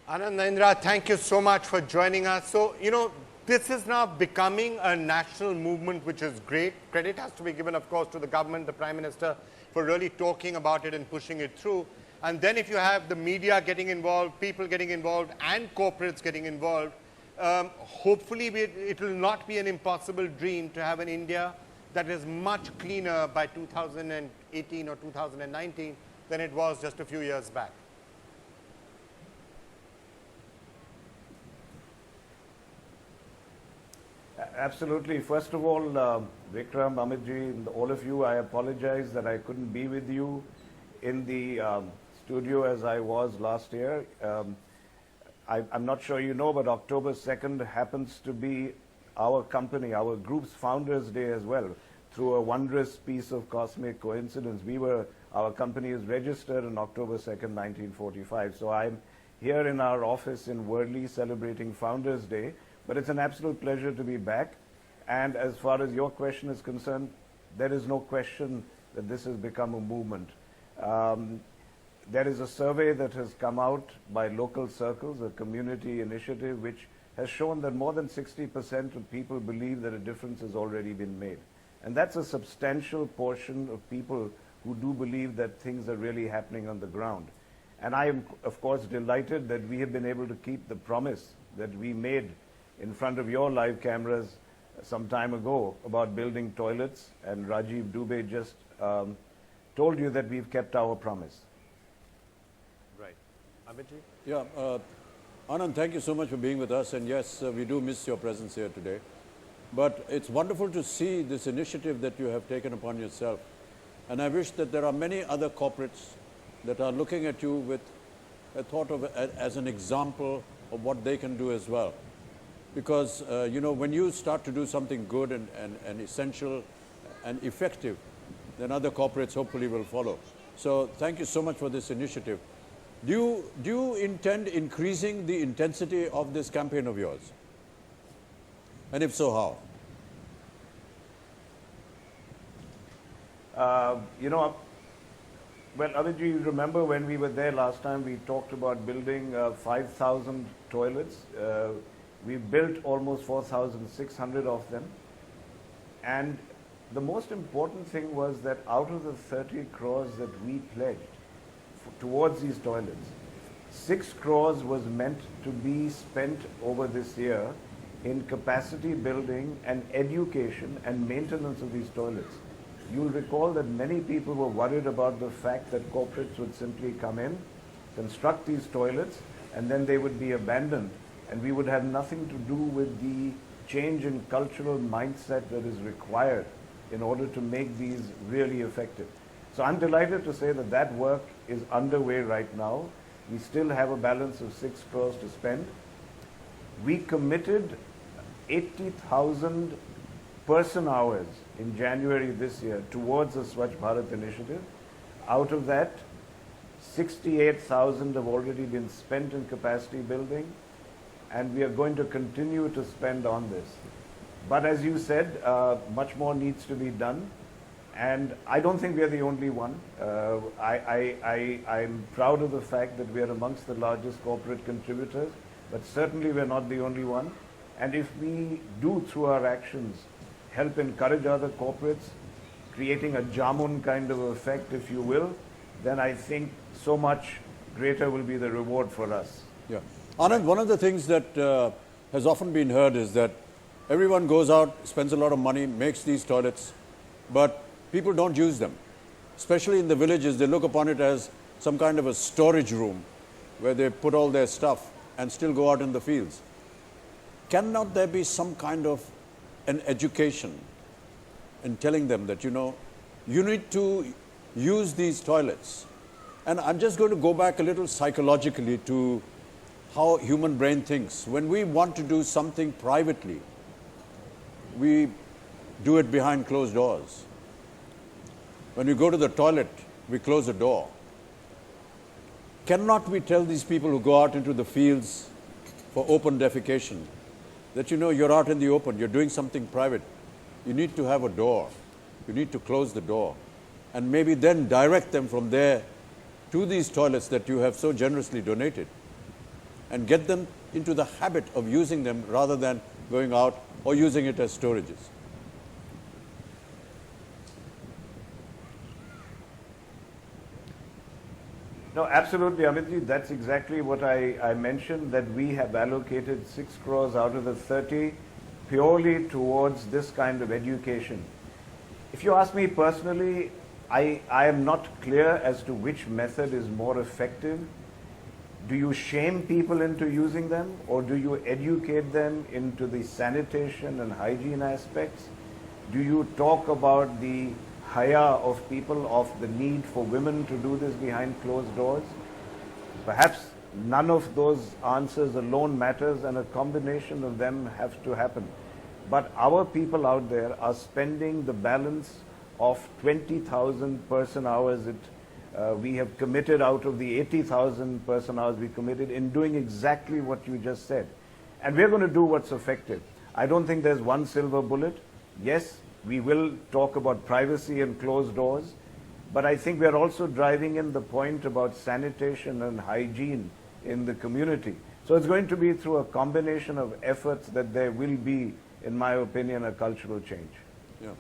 Anand Mahindra, thank you so much for joining us. So, this is now becoming a national movement, which is great. Credit has to be given, of course, to the government, the Prime Minister, for really talking about it and pushing it through. And then if you have the media getting involved, people getting involved, and corporates getting involved, hopefully it will not be an impossible dream to have an India that is much cleaner by 2018 or 2019 than it was just a few years back. Absolutely. First of all, Vikram, Amitji, and all of you, I apologize that I couldn't be with you in the studio as I was last year. I'm not sure you know, but October 2nd happens to be our company, our group's Founders Day as well, through a wondrous piece of cosmic coincidence. Our company is registered on October 2nd, 1945. So I'm here in our office in Worli celebrating Founders Day. But it's an absolute pleasure to be back. And as far as your question is concerned, there is no question that this has become a movement. There is a survey that has come out by local circles, a community initiative, which has shown that more than 60% of people believe that a difference has already been made. And that's a substantial portion of people who do believe that things are really happening on the ground. And I am, of course, delighted that we have been able to keep the promise that we made in front of your live cameras some time ago about building toilets, and Rajiv Dubey just told you that we've kept our promise. Right. Amitji? Yeah, Anand, thank you so much for being with us, and yes, we do miss your presence here today. But it's wonderful to see this initiative that you have taken upon yourself, and I wish that there are many other corporates that are looking at you with a thought of as an example of what they can do as well. Because, when you start to do something good and essential and effective, then other corporates hopefully will follow. So thank you so much for this initiative. Do you intend increasing the intensity of this campaign of yours? And if so, how? Well, Amitji, you remember when we were there last time, we talked about building 5,000 toilets. We built almost 4,600 of them. And the most important thing was that out of the 30 crores that we pledged towards these toilets, 6 crores was meant to be spent over this year in capacity building and education and maintenance of these toilets. You'll recall that many people were worried about the fact that corporates would simply come in, construct these toilets, and then they would be abandoned. And we would have nothing to do with the change in cultural mindset that is required in order to make these really effective. So I'm delighted to say that that work is underway right now. We still have a balance of 6 crores to spend. We committed 80,000 person hours in January this year towards the Swachh Bharat initiative. Out of that, 68,000 have already been spent in capacity building, and we are going to continue to spend on this. But as you said, much more needs to be done, and I don't think we are the only one. I'm proud of the fact that we are amongst the largest corporate contributors, but certainly we're not the only one. And if we do, through our actions, help encourage other corporates, creating a Jamun kind of effect, if you will, then I think so much greater will be the reward for us. Yeah. Anand, one of the things that has often been heard is that everyone goes out, spends a lot of money, makes these toilets, but people don't use them. Especially in the villages, they look upon it as some kind of a storage room where they put all their stuff and still go out in the fields. Cannot there be some kind of an education in telling them that, you need to use these toilets? And I'm just going to go back a little psychologically to how human brain thinks. When we want to do something privately, we do it behind closed doors. When we go to the toilet, we close the door. Cannot we tell these people who go out into the fields for open defecation that, you're out in the open, you're doing something private. You need to have a door. You need to close the door. And maybe then direct them from there to these toilets that you have so generously donated. and get them into the habit of using them rather than going out or using it as storages. No, absolutely, Amitji. That's exactly what I mentioned, that we have allocated 6 crores out of the 30 purely towards this kind of education. If you ask me personally, I am not clear as to which method is more effective. Do you shame people into using them, or do you educate them into the sanitation and hygiene aspects? Do you talk about the haya of people, of the need for women to do this behind closed doors? Perhaps none of those answers alone matters, and a combination of them have to happen. But our people out there are spending the balance of 20,000 person hours we have committed out of the 80,000 person hours we committed in doing exactly what you just said. And we're going to do what's effective. I don't think there's one silver bullet. Yes, we will talk about privacy and closed doors, but I think we're also driving in the point about sanitation and hygiene in the community. So it's going to be through a combination of efforts that there will be, in my opinion, a cultural change. Yeah.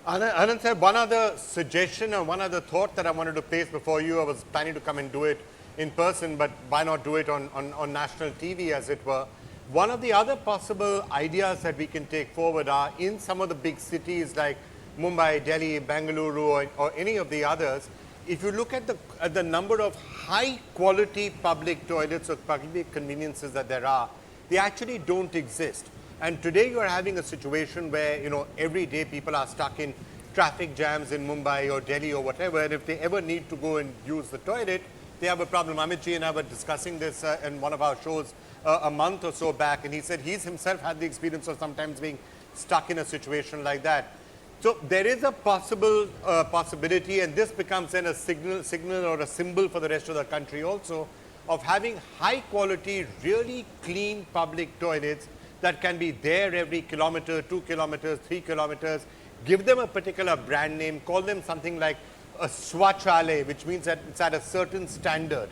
Anand sir, one other suggestion or one other thought that I wanted to place before you. I was planning to come and do it in person, but why not do it on national TV, as it were. One of the other possible ideas that we can take forward are in some of the big cities like Mumbai, Delhi, Bengaluru, or any of the others. If you look at the number of high quality public toilets or public conveniences that there are, they actually don't exist. And today you are having a situation where, every day people are stuck in traffic jams in Mumbai or Delhi or whatever, and if they ever need to go and use the toilet, they have a problem. Amitji and I were discussing this in one of our shows a month or so back, and he said he's himself had the experience of sometimes being stuck in a situation like that. So there is a possibility, and this becomes then a signal or a symbol for the rest of the country also, of having high quality, really clean public toilets that can be there every kilometer, 2 kilometers, 3 kilometers. Give them a particular brand name, call them something like a Swachh, which means that it's at a certain standard,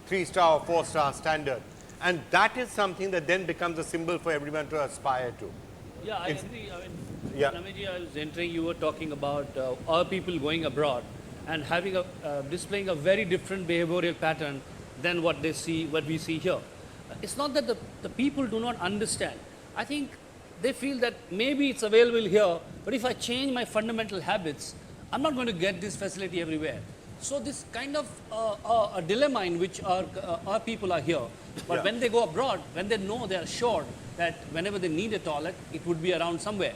3-star or 4-star standard. And that is something that then becomes a symbol for everyone to aspire to. Yeah, I agree. Yeah. Ramiji, I was entering, you were talking about our people going abroad and having displaying a very different behavioral pattern than what we see here. It's not that the people do not understand. I think they feel that maybe it's available here, but if I change my fundamental habits, I'm not going to get this facility everywhere. So this kind of a dilemma in which our people are here. But when they go abroad, when they know, they are sure that whenever they need a toilet, it would be around somewhere.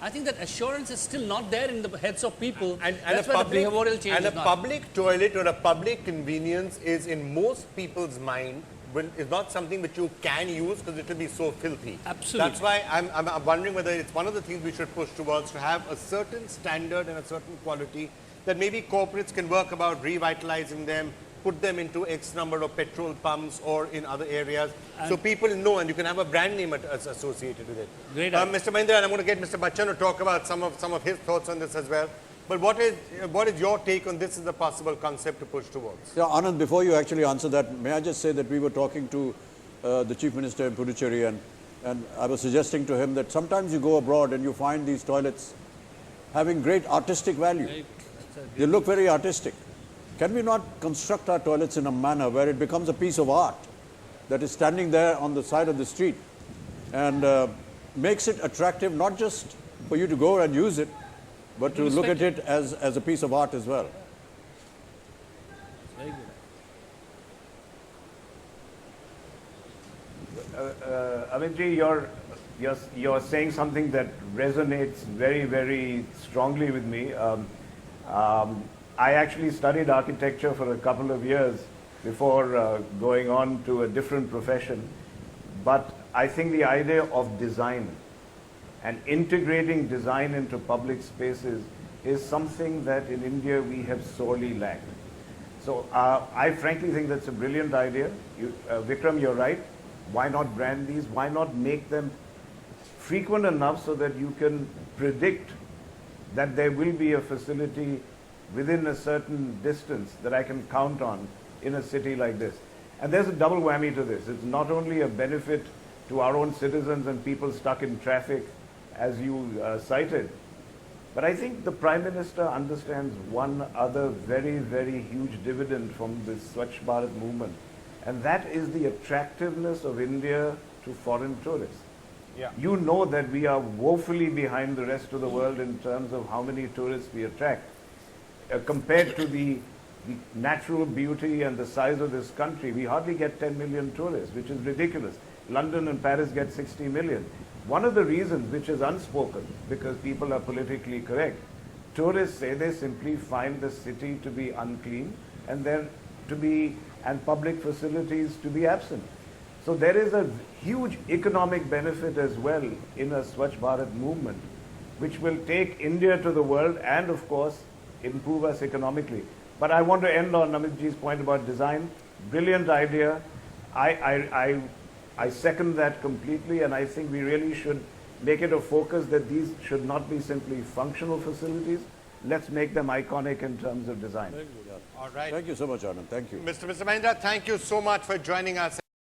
I think that assurance is still not there in the heads of people. And that's where the behavioral change and is a not. public toilet or a public convenience is in most people's mind is not something which you can use because it will be so filthy. Absolutely. That's why I'm wondering whether it's one of the things we should push towards, to have a certain standard and a certain quality that maybe corporates can work about revitalizing them, put them into X number of petrol pumps or in other areas, so people know, and you can have a brand name associated with it. Great. Mr. Mahindra, and I'm going to get Mr. Bachchan to talk about some of his thoughts on this as well. But what is your take on this as a possible concept to push towards? Yeah, Anand, before you actually answer that, may I just say that we were talking to the Chief Minister in Puducherry, and I was suggesting to him that sometimes you go abroad and you find these toilets having great artistic value. They look very artistic. Can we not construct our toilets in a manner where it becomes a piece of art that is standing there on the side of the street and makes it attractive, not just for you to go and use it, but to look at it as a piece of art as well? Very good. Amitji, you're saying something that resonates very, very strongly with me. I actually studied architecture for a couple of years before going on to a different profession. But I think the idea of design and integrating design into public spaces is something that in India we have sorely lacked. So I frankly think that's a brilliant idea. Vikram, you're right. Why not brand these? Why not make them frequent enough so that you can predict that there will be a facility within a certain distance that I can count on in a city like this? And there's a double whammy to this. It's not only a benefit to our own citizens and people stuck in traffic, as you cited, but I think the Prime Minister understands one other very, very huge dividend from this Swachh Bharat movement, and that is the attractiveness of India to foreign tourists. Yeah. You know that we are woefully behind the rest of the world in terms of how many tourists we attract. Compared to the natural beauty and the size of this country, we hardly get 10 million tourists, which is ridiculous. London and Paris get 60 million. One of the reasons, which is unspoken, because people are politically correct, tourists say they simply find the city to be unclean and public facilities to be absent. So there is a huge economic benefit as well in a Swachh Bharat movement, which will take India to the world and, of course, improve us economically. But I want to end on Amitji's point about design. Brilliant idea. I second that completely, and I think we really should make it a focus that these should not be simply functional facilities. Let's make them iconic in terms of design. All right. Thank you so much, Anand. Thank you. Mr. Mahindra, thank you so much for joining us.